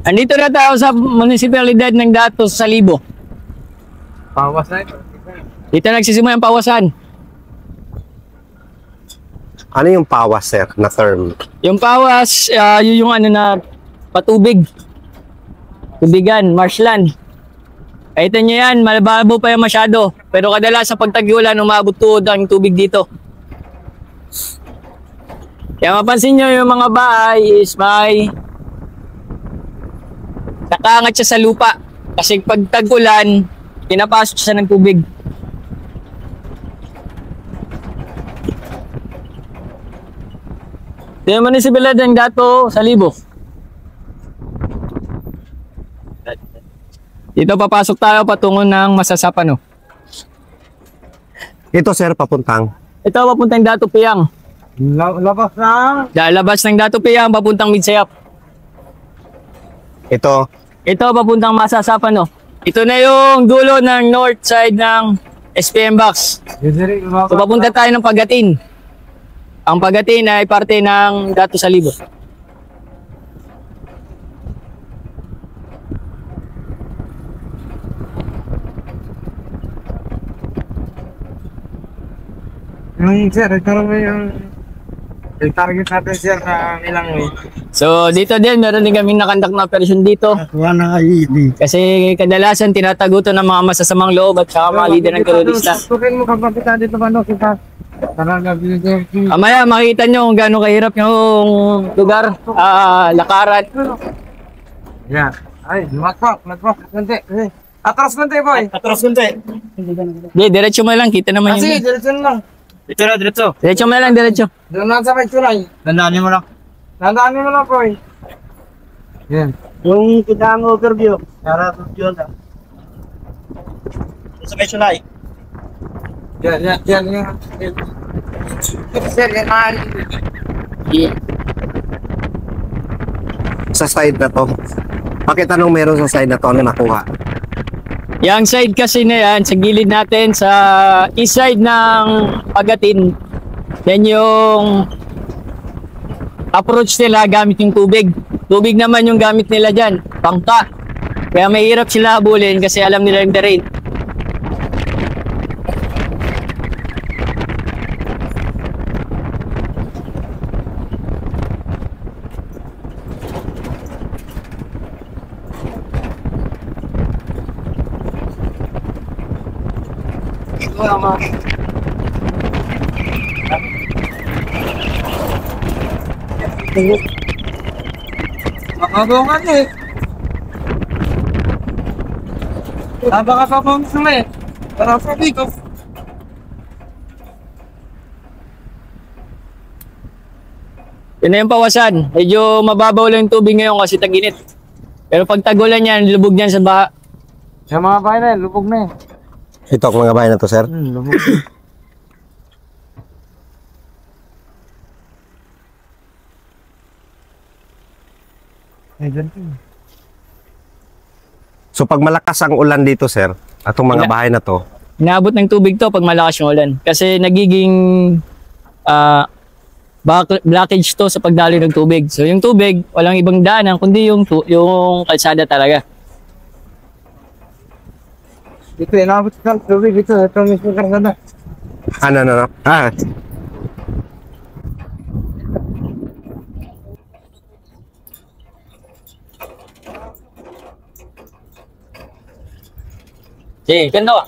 Andito na tayo sa munisipalidad ng Datos sa Libo. Pawas na ito. Dito nagsisimula ang pawasan. Ano yung pawas, sir, na term? Yung pawas, yun yung ano na patubig. Tubigan, marshland. Kahit nyo yan, malababo pa yan masyado. Pero kadalasan sa pagtag-ulan, umabot tuod ang tubig dito. Kaya mapansin nyo yung mga bahay is may nakaangat siya sa lupa. Kasi pag tag-ulan, pinapasok siya ng tubig. Ito yung munisipalidad ng Dato sa Libo. Dito papasok tayo patungo ng Masasapano. Ito, sir, papuntang. Ito papuntang Dato Piang. Labas na. Lalabas ng Dato Piang papuntang Midsayap. Ito. Ito papuntang Masasapano. Ito na yung dulo ng north side ng SPM Box. So papunta tayo ng Pagatin. Ang Pagatin ay parte ng Dato sa Libo. Yung sir, ito naman yung target natin sir na ilang way. So dito din meron din kaming nakandak na operasyon dito. Wala na ID. Kasi kadalasan tinatago to ng mga masasamang loob at saka mga lider ng terorista. Tukin mo kapapitan dito ba no kita? Talaga binigay. Amaya makita nyo kung gaano kahirap yung lugar, lakaran. Yeah. Ay, lumakpak. Kunti. Atras kunti boy. Atras kunti. Hindi, diretso mo lang, kita naman Kasi, yun. diretso lang. Dito na, diretso. Diretso mo lang, diretso. Doon lang sa may tulay. Dandaanin mo lang. Dandaanin mo lang boy. Yan. Yung kita ang overview. Para yun lang. Sa may tulay. Yan. Sir, yan na. Yeah. Sa side na to. Bakit anong meron sa side na to? Ano nakuha? Yung side kasi na yan, sa gilid natin, sa east side ng Pagatin, yan yung approach nila gamit yung tubig. Tubig naman yung gamit nila dyan, pangka. Kaya mahirap sila habulin kasi alam nila yung terrain. Makabungan eh. Taba ka pa kung gusto mo eh. Para sa bigo. Yun na yung pawasan. Medyo mababaw lang yung tubig ngayon kasi tag-init. Pero pag tagulan yan, lubog yan sa baha. Sa mga bahay na lubog na eh. Ito ang mga bahay na to, sir. Lubog. So pag malakas ang ulan dito, sir, atong mga bahay na to, Inaabot ng tubig to pag malakas yung ulan. Kasi nagiging blockage to sa pagdaloy ng tubig. So yung tubig, walang ibang daanan kundi yung kalsada talaga. Ito inabot ka tubig ito. Ito mismo karsada. ano. Sige, ganda ka.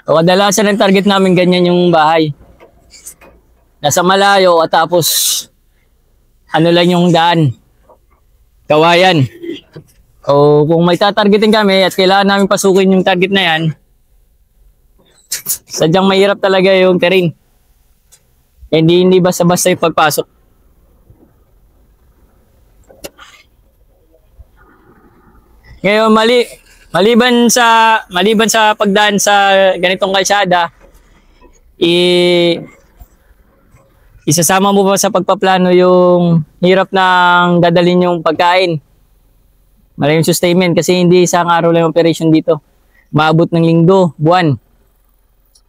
O kadalasan ang target namin ganyan yung bahay. Nasa malayo at tapos ano lang yung daan. Kawayan. O kung may tatargetin kami at kailangan namin pasukin yung target na yan, sadyang mahirap talaga yung terrain. Hindi basta-basta yung pagpasok. Ngayon, maliban sa pagdaan sa ganitong kalsada, isasama mo ba sa pagpaplano yung hirap ng dadalhin yung pagkain? Maraming sustainment kasi hindi isang araw lang yung operation dito. Maabot ng linggo, buwan.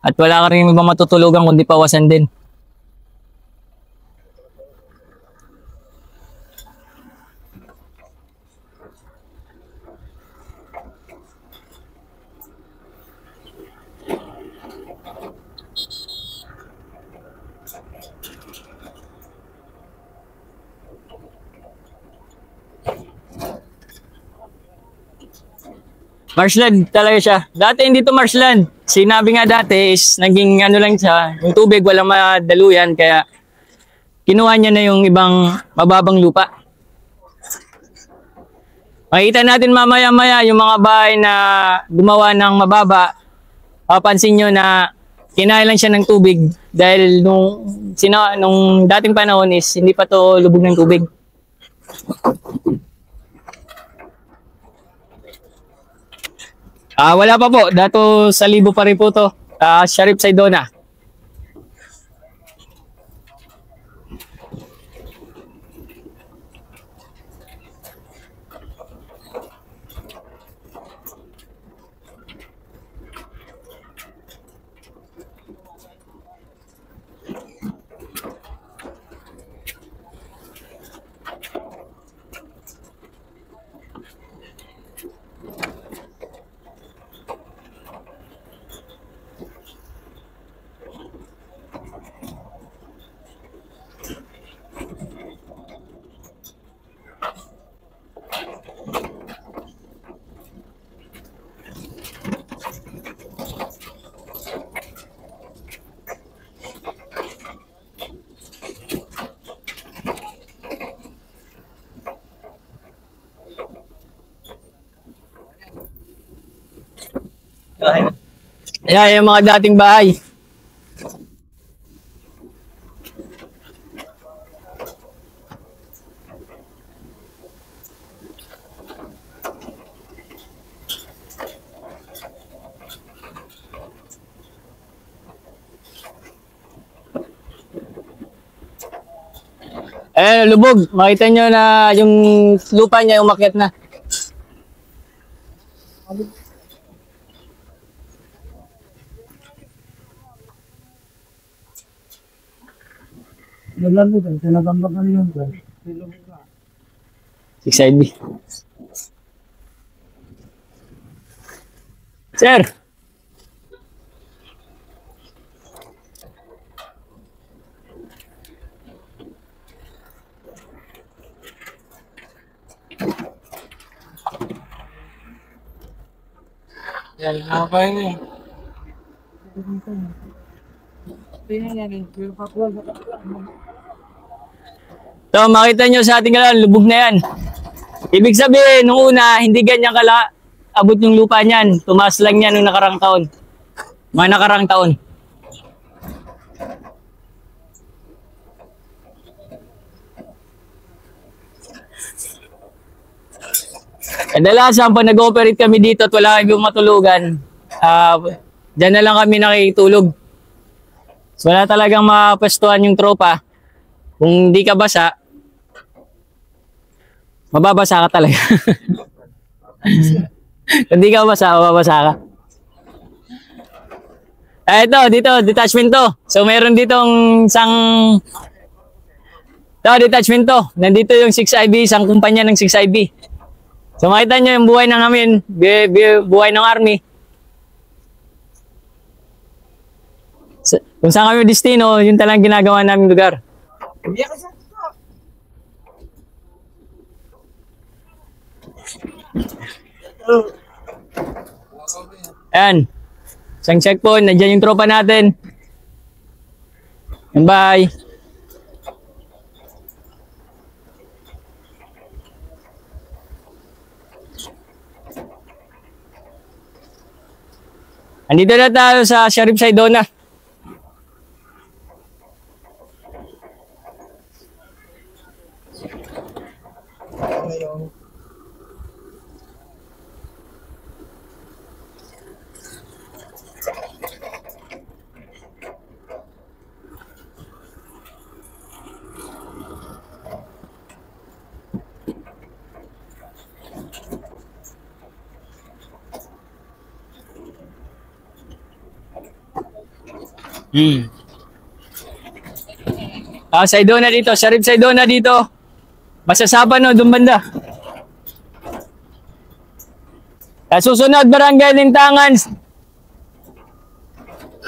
At wala ka rin ibang matutulugan kundi pawasan din. Marshland talaga siya. Dati hindi to marshland. Sinabi nga dati is naging ano lang siya, yung tubig walang madaluyan kaya kinuha niya na yung ibang mababang lupa. Makikita natin mamaya-maya yung mga bahay na gumawa ng mababa. Papansin nyo na kinailan siya ng tubig dahil nung dating panahon is hindi pa to lubog ng tubig. Wala pa po. Dato sa libo pa rin po to. Sharif Saidona. Ayan, yung mga dating bahay. Ayan, lubog. Makita nyo na yung lupa niya umakyat na. Nalang nito, tinatambakan yun. 6IB. Sir! Yan, nakapay niya. So, makita nyo sa ating kalan, lubog na yan. Ibig sabihin, nung una, hindi ganyan abot yung lupa niyan. Tumaas lang yan nung nakarang taon. Mga nakarang taon. Kadalasan, pag nag-ooperate kami dito at wala kami matulugan, dyan na lang kami nakikitulog. So, wala talagang mapwestuhan yung tropa. Kung hindi ka basa, mababasa ka talaga. Kung hindi ka basa, mababasa ka. Ito, dito, detachment to. So, meron ditong detachment to. Nandito yung 6IB, isang kumpanya ng 6IB. So, makita nyo yung buhay ng amin, buhay ng army. So, kung saan kami destino, yun talagang ginagawa namin lugar. Ayan. Isang checkpoint. Nandiyan yung tropa natin. Bye. Andito na tayo sa Sharif Saidona. Saidona dito. Sharif Saidona dito. Masasapan no, doon banda. Susunod, Barangay Lintangan.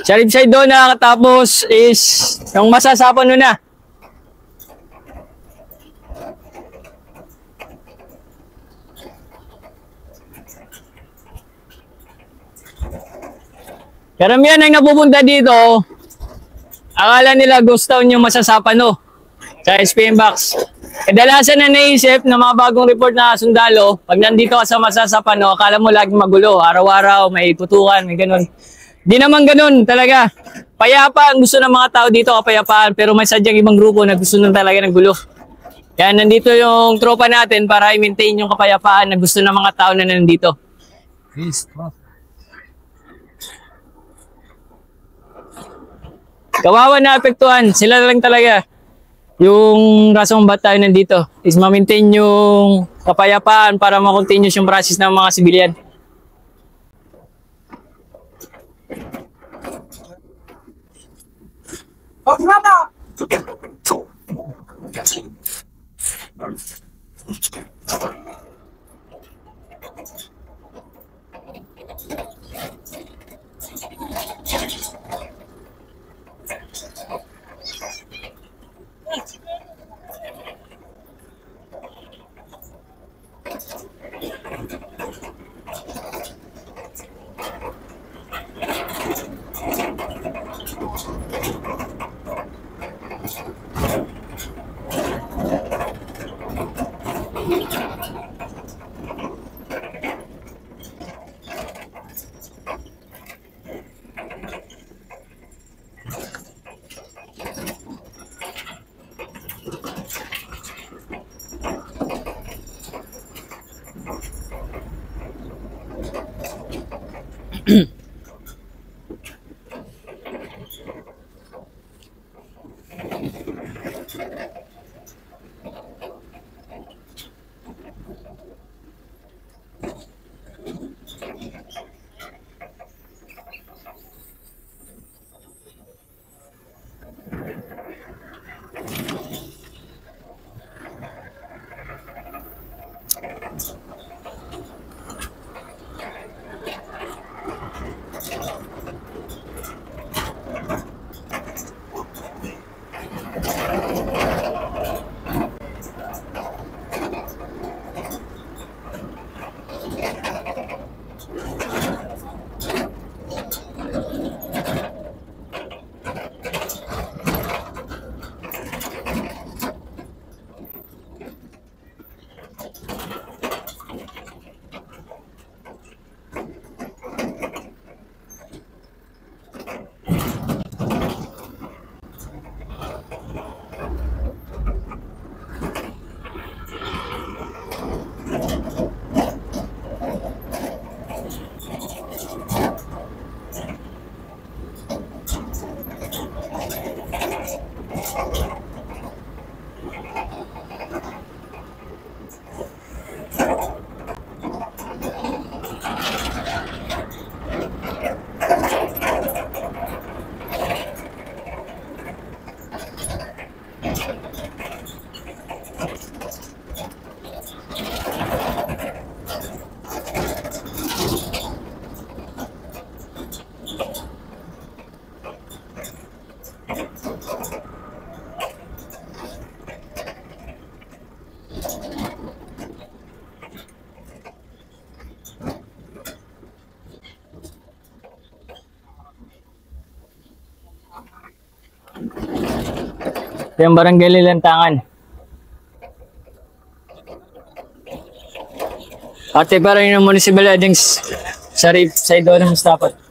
Sharif Saidona, tapos is yung masasapan no na. Karamihan ang napupunta dito, akala nila ghost town yung masasapan no, sa SPM Box. Kadalasan na naisip ng mga bagong report na sundalo, pag nandito ka sa masasapan no, akala mo laging magulo, araw-araw may putukan, may ganun. Di naman ganun talaga. Payapa ang gusto ng mga tao dito, kapayapaan, pero may sadyang ibang grupo na gusto nang talaga ng gulo. Kaya nandito yung tropa natin para i-maintain yung kapayapaan na gusto ng mga tao na nandito. Peace. Kawawa na apektuhan, sila lang talaga. Yung rasong ba't tayo nandito is ma-maintain yung kapayapaan para ma-continue yung process ng mga sibilyan. Yung Barangay Lilantangan. Ate pa rin yung municipal headings Sharif Saidona Mustafa.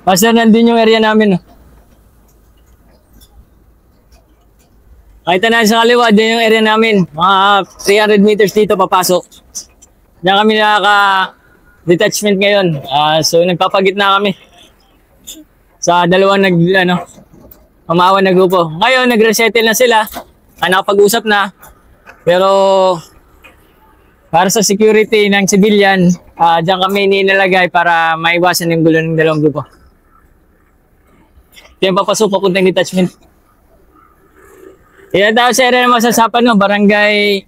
Basta nandun yung area namin. Nakita na sa kaliwa, din yung area namin. Mga 300 meters dito papasok. Diyan kami nakaka-detachment ngayon. So nagpapagitna kami sa dalawang umawan na grupo. Ngayon, nag-resettle na sila. Nakapag-usap na. Pero para sa security ng civilian, diyan kami nilalagay para maiwasan yung gulo ng dalawang grupo. Ito yung papasok papuntang detachment. Yan daw sa area na masasapan no, barangay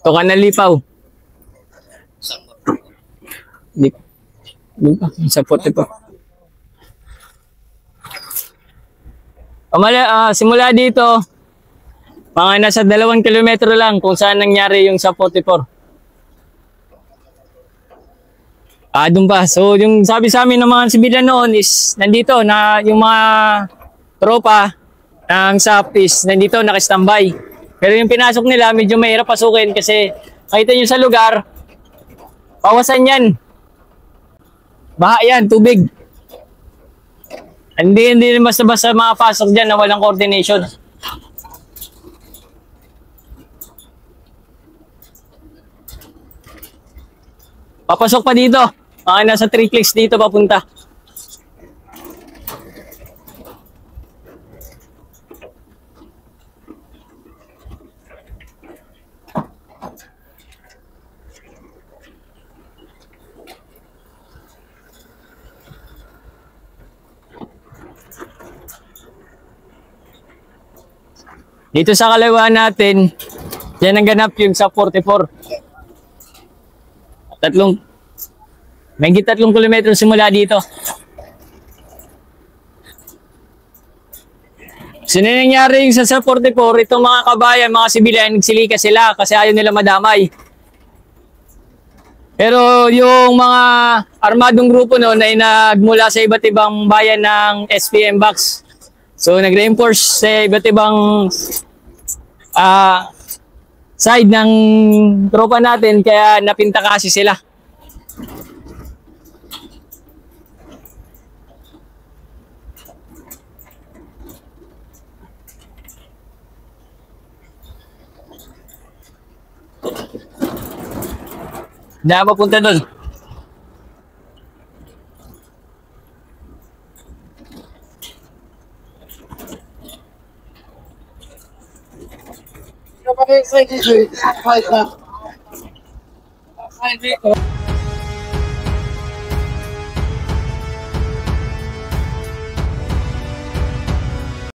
Tukanalipaw. Di pa, sa pote pa. Simula dito, mga nasa 2 kilometro lang kung saan nangyari yung sa 44. Doon pa. So, yung sabi sa amin ng mga sibilyan noon is, nandito na yung mga tropa ng SAP is nandito, nakastambay. Pero yung pinasok nila, medyo mahirap pasukin kasi nakita nyo sa lugar, pawasan yan. Baha yan, tubig. Hindi basta-basta makapasok dyan na walang coordination. Papasok pa dito. Mga nasa 3 clicks dito papunta. Dito sa kaliwa natin, yan ang ganap yung sa 44. May 3 kilometro simula dito. So, nangyari yung sa 44, itong mga kabayan, mga sibilyan, nagsilika sila kasi ayaw nila madamay. Pero yung mga armadong grupo noon ay nagmula sa iba't ibang bayan ng SPM box. So, nag-reinforce sa iba't ibang side ng tropa natin kaya napinta kasi sila. Hindi ako papunta doon. Kapag excited,